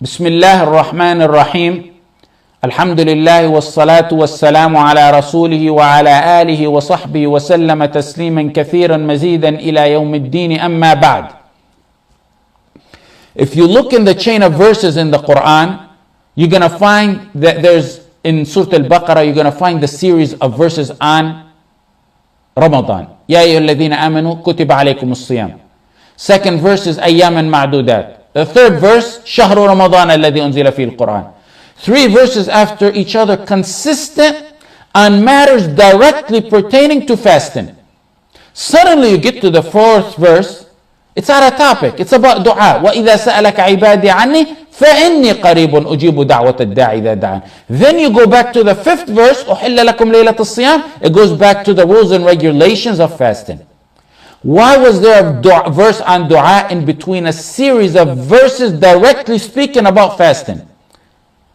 بسم الله الرحمن الرحيم الحمد لله والصلاة والسلام على رسوله وعلى آله وصحبه وسلم تسليما كثيرا مزيدا إلى يوم الدين أما بعد. If you look in the chain of verses in the Quran, you're going to find that there's in Surah Al-Baqarah, you're going to find the series of verses on Ramadan. يا أيها الذين آمنوا كتب عليكم الصيام. Second verse is أياما معدودات. The third verse, شهر رمضان الذي أنزل فيه القرآن. 3 verses after each other, consistent on matters directly pertaining to fasting. Suddenly you get to the 4th verse, it's out of topic. It's about dua. وَإِذَا سَأَلَكَ عِبَادِي عَنِّي فَإِنِّي قَرِيبٌ أُجِيبُ دَعْوَةَ الدَّاعِ إِذَا دَعَانِ. Then you go back to the 5th verse, أُحِلَّ لَكُمْ لَيْلَةَ الصِّيَامِ. It goes back to the rules and regulations of fasting. Why was there a verse on dua in between a series of verses directly speaking about fasting?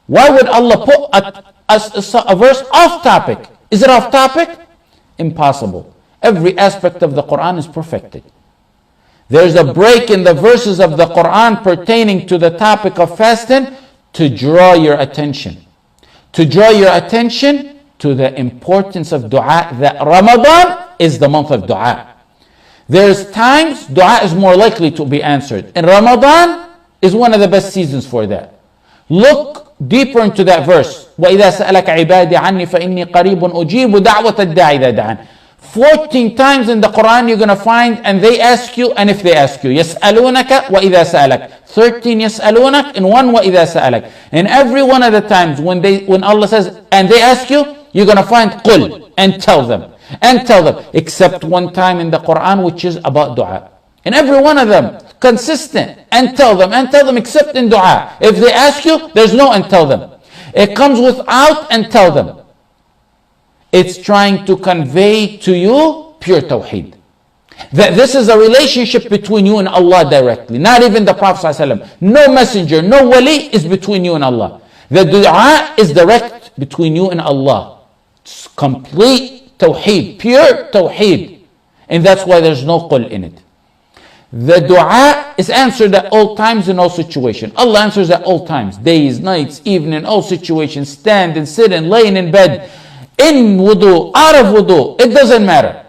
Why would Allah put a verse off topic? Is it off topic? Impossible. Every aspect of the Quran is perfected. There's a break in the verses of the Quran pertaining to the topic of fasting to draw your attention. To draw your attention to the importance of dua, that Ramadan is the month of dua. There's times dua is more likely to be answered. And Ramadan is one of the best seasons for that. Look deeper into that verse. وَإِذَا سَأَلَكَ عِبَادِي عَنِّي فَإِنِّي قَرِيبٌ أُجِيبُ دَعْوَةَ الدَّاعِ إِذَا دَعَانِ. 14 times in the Quran you're going to find, and they ask you, and if they ask you. يَسْأَلُونَكَ وَإِذَا سَأَلَكَ. 13 يَسْأَلُونَكَ, and 1 وَإِذَا سَأَلَكَ. And every one of the times when Allah says, and they ask you, you're going to find قُل, and tell them. And tell them, except one time in the Quran which is about dua. And every one of them, consistent, and tell them, except in dua. If they ask you, there's no and tell them. It comes without and tell them. It's trying to convey to you pure tawheed. That this is a relationship between you and Allah directly. Not even the Prophet ﷺ. No messenger, no wali is between you and Allah. The dua is direct between you and Allah. It's complete tawheed, pure tawheed. And that's why there's no qul in it. The dua is answered at all times in all situations. Allah answers at all times. Days, nights, evening, all situations. Stand and sit and laying in bed. In wudu, out of wudu. It doesn't matter.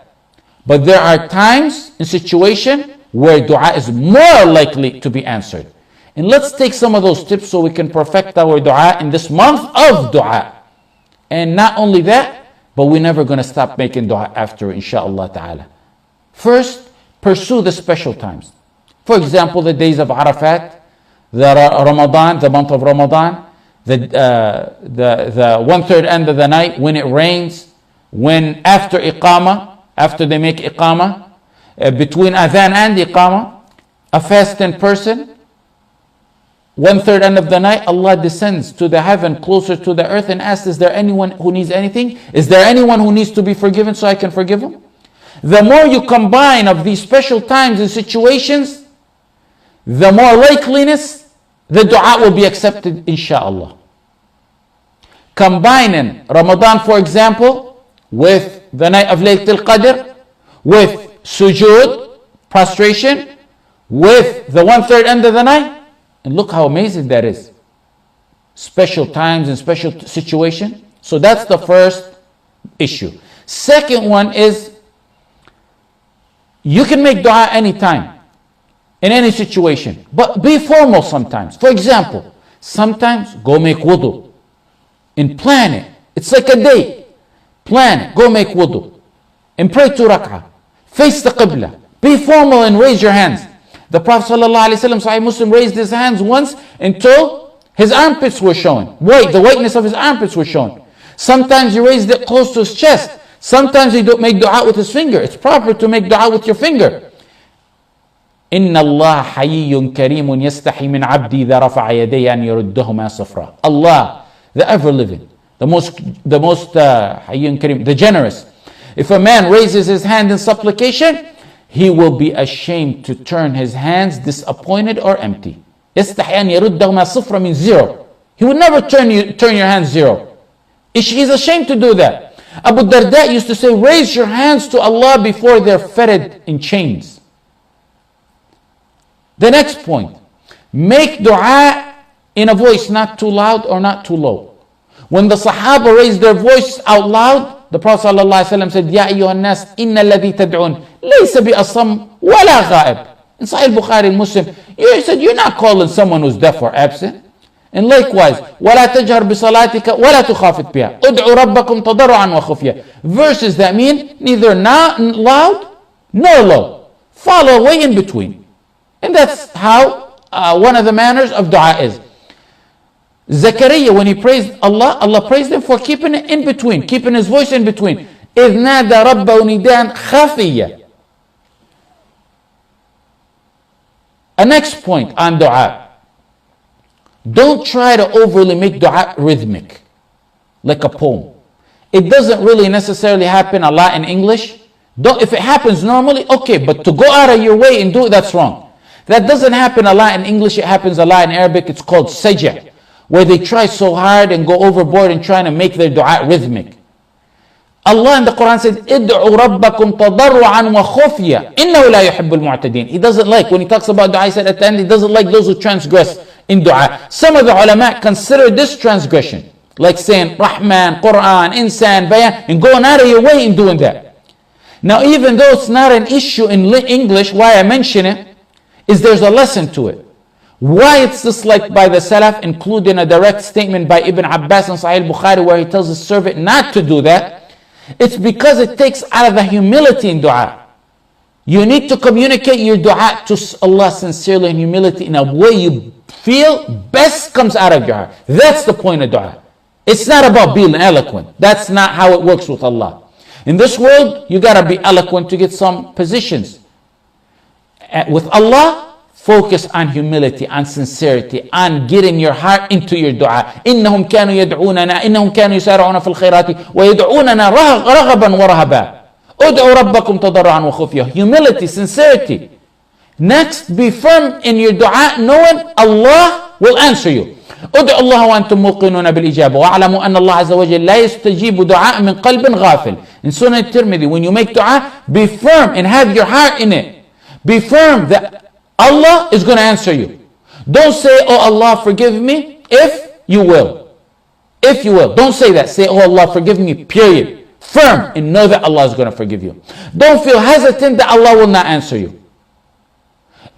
But there are times in situation where dua is more likely to be answered. And let's take some of those tips so we can perfect our dua in this month of dua. And not only that, but we're never going to stop making dua after, inshaAllah ta'ala. First, pursue the special times. For example, the days of Arafat, the Ramadan, the month of Ramadan, the 1/3 end of the night, when it rains, when after Iqamah, after they make Iqamah, between Adhan and Iqamah, a fasting person, 1/3 end of the night, Allah descends to the heaven closer to the earth and asks, is there anyone who needs anything? Is there anyone who needs to be forgiven so I can forgive him? The more you combine of these special times and situations, the more likeliness the dua will be accepted, insha'Allah. Combining Ramadan, for example, with the night of Laylatul Qadr, with sujood, prostration, with the 1/3 end of the night, and look how amazing that is. Special times and special situation. So that's the first issue. Second one is, you can make dua anytime, in any situation, but be formal sometimes. For example, sometimes go make wudu and plan it. It's like a day. Plan it. Go make wudu and pray 2 rak'ah. Face the qibla. Be formal and raise your hands. The Prophet ﷺ, Sahih Muslim, raised his hands once until his armpits were showing. The whiteness of his armpits were showing. Sometimes he raised it close to his chest. Sometimes he don't make dua with his finger. It's proper to make dua with your finger. إِنَّ اللَّهَ حَيِّيٌّ كَرِيمٌ يَسْتَحِي مِنْ عَبْدِي إِذَا رَفَعَ يَدَيْهِ أَنْ يَرُدَّهُمَا صَفْرًا. Allah, the ever-living, the most حَيِّيٌّ كَرِيمٌ, the generous. If a man raises his hand in supplication, he will be ashamed to turn his hands disappointed or empty. يَسْتَحِي أَنْ يَرُدَّهُمَا صَفْرًا means zero. He would never turn your hands zero. He's ashamed to do that. Abu Darda used to say, raise your hands to Allah before they're fettered in chains. The next point, make dua in a voice not too loud or not too low. When the Sahaba raised their voice out loud, the Prophet ﷺ said, Ya ayyuhan nas, inna alladhi tad'un, laysa bi asam wala ghaib. In Sahih Bukhari and Muslim, he said, you're not calling someone who's deaf or absent. And likewise, وَلَا تَجْهَرْ بِصَلَاتِكَ وَلَا تُخَافِتْ بِهَا أُدْعُ رَبَّكُمْ تَضَرُّعًا وَخُفْيًا. Verses that mean neither not loud nor low. Follow way in between. And that's how one of the manners of dua is. Zakaria, when he praised Allah, Allah praised him for keeping it in between, keeping his voice in between. إِذْ نَادَى رَبَّهُ نِدَاءً خَفِيًّا. A next point on dua. Don't try to overly make dua rhythmic, like a poem. It doesn't really necessarily happen a lot in English. If it happens normally, okay, but to go out of your way and do it, that's wrong. That doesn't happen a lot in English, it happens a lot in Arabic. It's called sajah, where they try so hard and go overboard in trying to make their dua rhythmic. Allah in the Quran says, ادعوا ربكم تضرعا وخفيا إنه لا يحب المعتدين. He doesn't like, when he talks about dua, he said at the end, he doesn't like those who transgress in dua. Some of the ulama consider this transgression, like saying Rahman, Quran, Insan, Bayan, and going out of your way in doing that. Now, even though it's not an issue in English, why I mention it is there's a lesson to it. Why it's disliked by the Salaf, including a direct statement by Ibn Abbas in Sahih Bukhari where he tells his servant not to do that. It's because it takes out of the humility in dua. You need to communicate your dua to Allah sincerely and humility in a way you feel best comes out of your heart. That's the point of dua. It's not about being eloquent. That's not how it works with Allah. In this world, you gotta be eloquent to get some positions. With Allah, focus on humility, on sincerity, on getting your heart into your dua. إنهم كانوا يدعوننا إنهم كانوا يسارعون في الخيرات ويدعوننا رغبا ورهبا. ادعوا ربكم تضرعا وخفيا. Humility, sincerity. Next, be firm in your dua, knowing Allah will answer you. ادعوا الله وأنتم موقنون بالإجابة واعلموا أن الله عز وجل لا يستجيب دعاء من قلب غافل. In Sunnah Tirmidhi, when you make dua, be firm and have your heart in it. Be firm that Allah is going to answer you. Don't say, oh Allah, forgive me, if you will. If you will. Don't say that. Say, oh Allah, forgive me, period. Firm and know that Allah is going to forgive you. Don't feel hesitant that Allah will not answer you.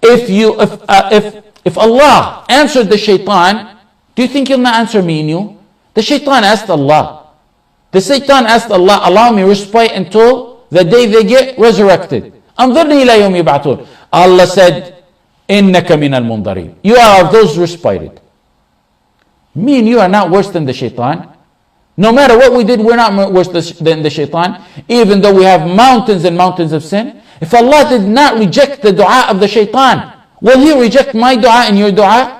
If Allah answered the shaitan, do you think he'll not answer me and you? The shaitan asked Allah. The shaitan asked Allah, allow me respite until the day they get resurrected. أنظرني إلى يوم يبعثون. Allah said, إنك من المنظرين. You are of those respited. Me and you are not worse than the shaitan. No matter what we did, we're not worse than the shaitan. Even though we have mountains and mountains of sin. If Allah did not reject the dua of the shaitan, will He reject my dua and your dua?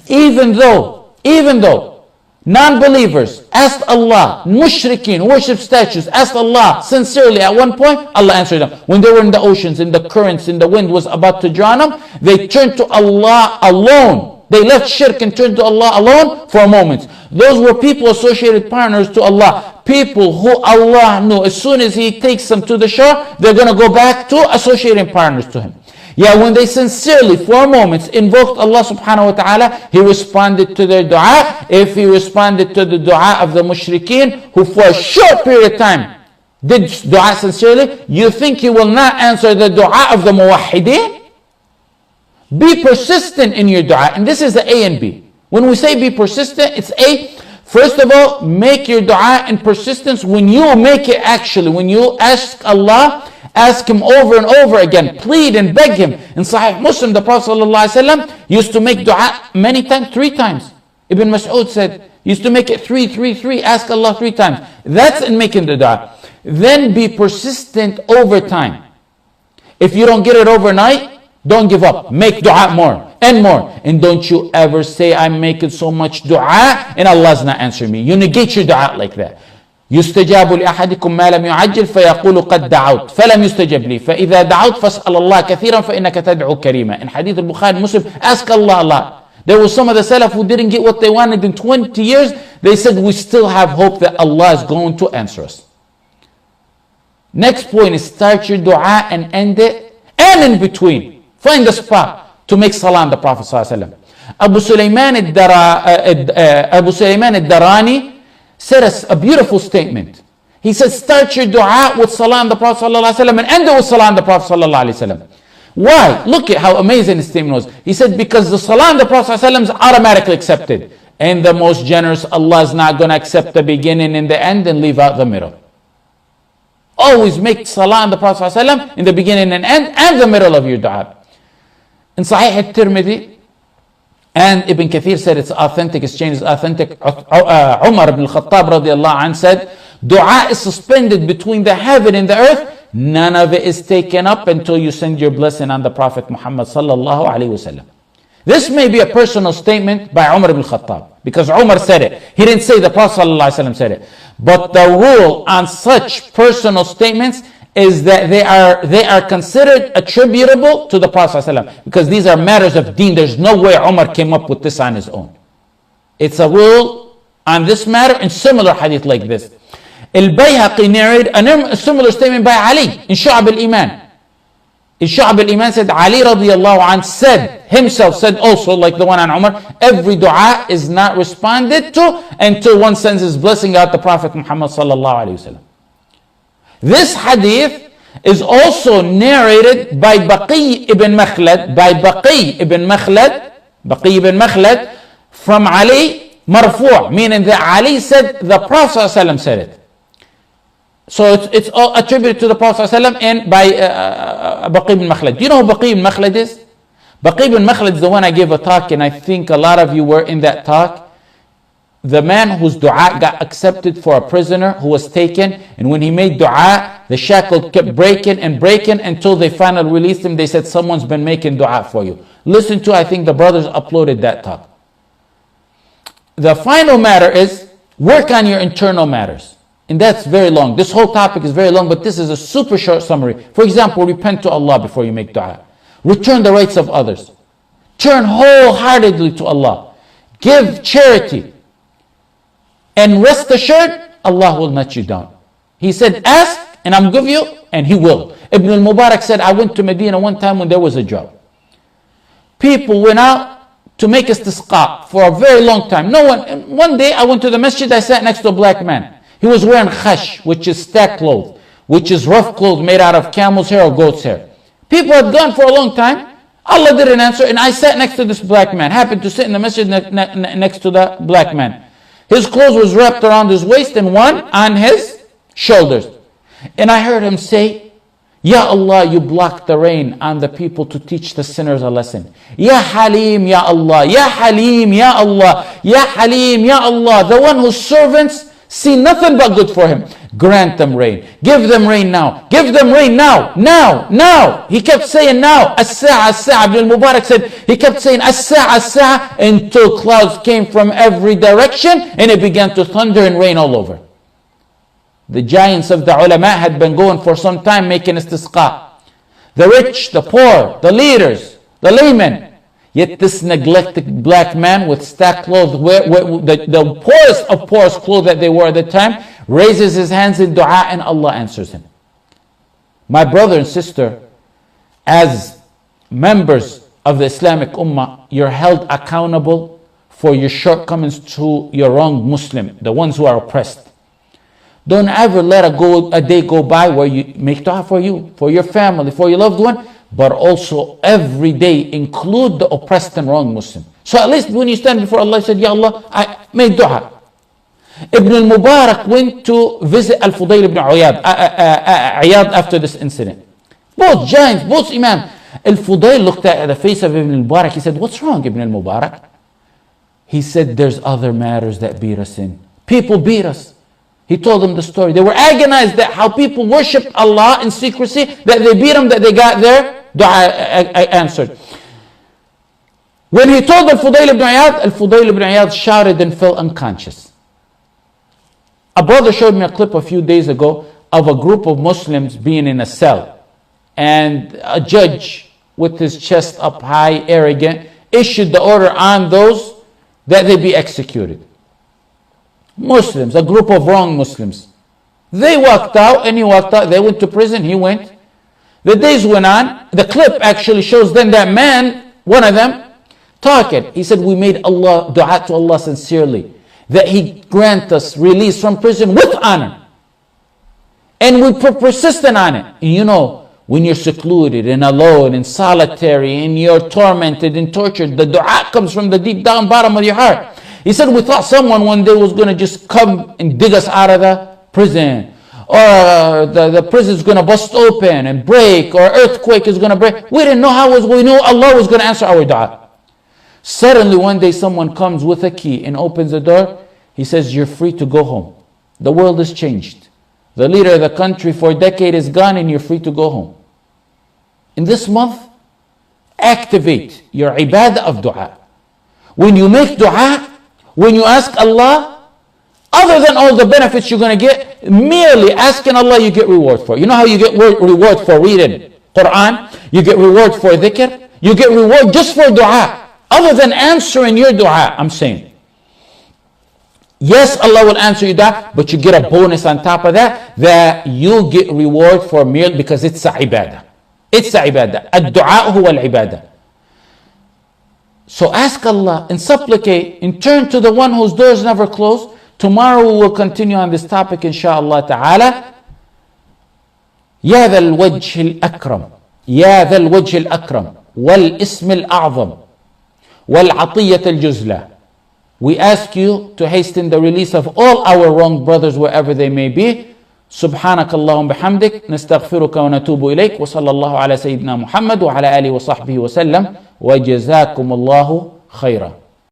Even though non-believers asked Allah, mushrikeen, worship statues, asked Allah sincerely at one point, Allah answered them. When they were in the oceans, in the currents, in the wind was about to drown them, they turned to Allah alone. They left shirk and turned to Allah alone for a moment. Those were people associated partners to Allah. People who Allah knew as soon as He takes them to the shore, they're going to go back to associating partners to Him. Yeah, when they sincerely, for moments, invoked Allah subhanahu wa ta'ala, He responded to their dua. If He responded to the dua of the mushrikeen, who for a short period of time did dua sincerely, you think He will not answer the dua of the muwahhideen? Be persistent in your dua. And this is the A and B. When we say be persistent, it's A. First of all, make your dua in persistence. When you make it actually, when you ask Allah, ask Him over and over again. Plead and beg Him. In Sahih Muslim, the Prophet ﷺ used to make dua many times, 3 times. Ibn Mas'ud said, used to make it 3. Ask Allah 3 times. That's in making the dua. Then be persistent over time. If you don't get it overnight, don't give up. Make dua more and more. And don't you ever say, I'm making so much dua and Allah's not answering me. You negate your dua like that. يستجاب لأحدكم ما لم يعجل فيقول قد دعوت فلم يستجب لي فإذا دعوت فاسأل الله كثيرا فإنك تدعو كريما. In Hadith al-Bukhari, Muslim, ask Allah a lot. There were some of the Salaf who didn't get what they wanted in 20 years. They said, we still have hope that Allah is going to answer us. Next point is start your dua and end it. And in between, find a spot to make salah on the Prophet ﷺ. Abu Sulaiman al-Darani said a beautiful statement. He said, start your dua with salah on the Prophet ﷺ and end it with salah on the Prophet ﷺ. Why? Look at how amazing his statement was. He said, because the salah on the Prophet ﷺ is automatically accepted. And the most generous Allah is not going to accept the beginning and the end and leave out the middle. Always make salah on the Prophet ﷺ in the beginning and end and the middle of your dua. In Sahih al-Tirmidhi, and Ibn Kathir said it's authentic, it's changed, it's authentic. Umar ibn al-Khattab radiallahu anh said, dua is suspended between the heaven and the earth. None of it is taken up until you send your blessing on the Prophet Muhammad sallallahu alaihi wasallam. This may be a personal statement by Umar ibn al-Khattab, because Umar said it. He didn't say the Prophet sallallahu alaihi wasallam said it. But the rule on such personal statements is that they are considered attributable to the Prophet ﷺ, because these are matters of deen. There's no way Umar came up with this on his own. It's a rule on this matter and similar hadith like this. Al-Bayhaqi narrated a similar statement by Ali in Shu'ab al-Iman. In Shu'ab al-Iman said, Ali radiallahu anh said also, like the one on Umar, every dua is not responded to until one sends his blessing out the Prophet Muhammad sallallahu alayhi wa sallam. This hadith is also narrated by Baqi ibn Makhlad, from Ali marfu', meaning that Ali said the Prophet ﷺ said it. So it's all attributed to the Prophet ﷺ and by Baqi ibn Makhlad. Do you know who Baqi ibn Makhlad is? Baqi ibn Makhlad is the one I gave a talk, and I think a lot of you were in that talk. The man whose dua got accepted for a prisoner who was taken, and when he made dua, the shackle kept breaking until they finally released him. They said, someone's been making dua for you. Listen to, I think the brothers uploaded that talk. The final matter is, work on your internal matters. And that's very long. This whole topic is very long, but this is a super short summary. For example, repent to Allah before you make dua. Return the rights of others. Turn wholeheartedly to Allah. Give charity. And rest assured, Allah will let you down. He said, ask and I'll give you, and He will. Ibn al-Mubarak said, I went to Medina one time when there was a drought. People went out to make istisqa for a very long time. One day I went to the masjid, I sat next to a black man. He was wearing khash, which is stack clothes, which is rough clothes made out of camel's hair or goat's hair. People had gone for a long time. Allah didn't answer, and I sat next to this black man. Happened to sit in the masjid next to the black man. His clothes was wrapped around his waist and one on his shoulders. And I heard him say, Ya Allah, you blocked the rain on the people to teach the sinners a lesson. Ya Halim, Ya Allah, Ya Halim, Ya Allah, Ya Halim, Ya Allah, the one whose servants see nothing but good for him. Grant them rain. Give them rain now. Give them rain now. Now. Now. He kept saying now. As-sa'a, as-sa'a. Ibn al-Mubarak said, he kept saying as-sa'a, as-sa'a until clouds came from every direction and it began to thunder and rain all over. The giants of the ulama had been going for some time making istisqa. The rich, the poor, the leaders, the laymen. Yet this neglected black man with stacked clothes, the poorest of poorest clothes that they wore at the time, raises his hands in dua and Allah answers him. My brother and sister, as members of the Islamic Ummah, you're held accountable for your shortcomings to your wrong Muslim, the ones who are oppressed. Don't ever let a day go by where you make dua for you, for your family, for your loved one, but also every day include the oppressed and wrong Muslim. So at least when you stand before Allah, you said, Ya Allah, I made dua. Ibn al-Mubarak went to visit Al-Fudayl ibn Iyad after this incident. Both giants, both imams. Al-Fudayl looked at the face of Ibn al-Mubarak. He said, what's wrong, Ibn al-Mubarak? He said, there's other matters that beat us in. People beat us. He told them the story. They were agonized at how people worshipped Allah in secrecy, that they beat them, that they got their dua answered. When he told Al-Fudayl ibn Iyad shouted and fell unconscious. A brother showed me a clip a few days ago of a group of Muslims being in a cell. And a judge, with his chest up high, arrogant, issued the order on those that they be executed. Muslims, a group of wrong Muslims. They walked out and he walked out. They went to prison, he went. The days went on. The clip actually shows then that man, one of them, talk it. He said, we made Allah, dua to Allah sincerely, that He grant us release from prison with honor. And we persistent on it. And you know, when you're secluded and alone and solitary and you're tormented and tortured, the dua comes from the deep down bottom of your heart. He said, we thought someone one day was going to just come and dig us out of the prison. Or the prison is going to bust open and break, or earthquake is going to break. We didn't know how it was. We knew Allah was going to answer our dua. Suddenly one day someone comes with a key and opens the door. He says, you're free to go home. The world has changed. The leader of the country for a decade is gone and you're free to go home. In this month, activate your ibadah of dua. When you make dua, when you ask Allah, other than all the benefits you're going to get, merely asking Allah, you get reward for. You know how you get reward for reading Quran? You get reward for dhikr. You get reward just for dua. Other than answering your dua, I'm saying. Yes, Allah will answer your dua, but you get a bonus on top of that, that you get reward for merely because it's a ibadah. It's a ibadah. Ad-du'a huwa al-ibadah. So ask Allah and supplicate and turn to the one whose doors never close. Tomorrow we will continue on this topic inshaAllah ta'ala. يا ذا الوجه الأكرم يا ذا الوجه الأكرم والاسم الأعظم والعطية الجزلة. We ask you to hasten the release of all our wronged brothers wherever they may be. سبحانك اللهم بحمدك نستغفرك ونتوب إليك وصلى الله على سيدنا محمد وعلى آله وصحبه وسلم وجزاكم الله خيرا.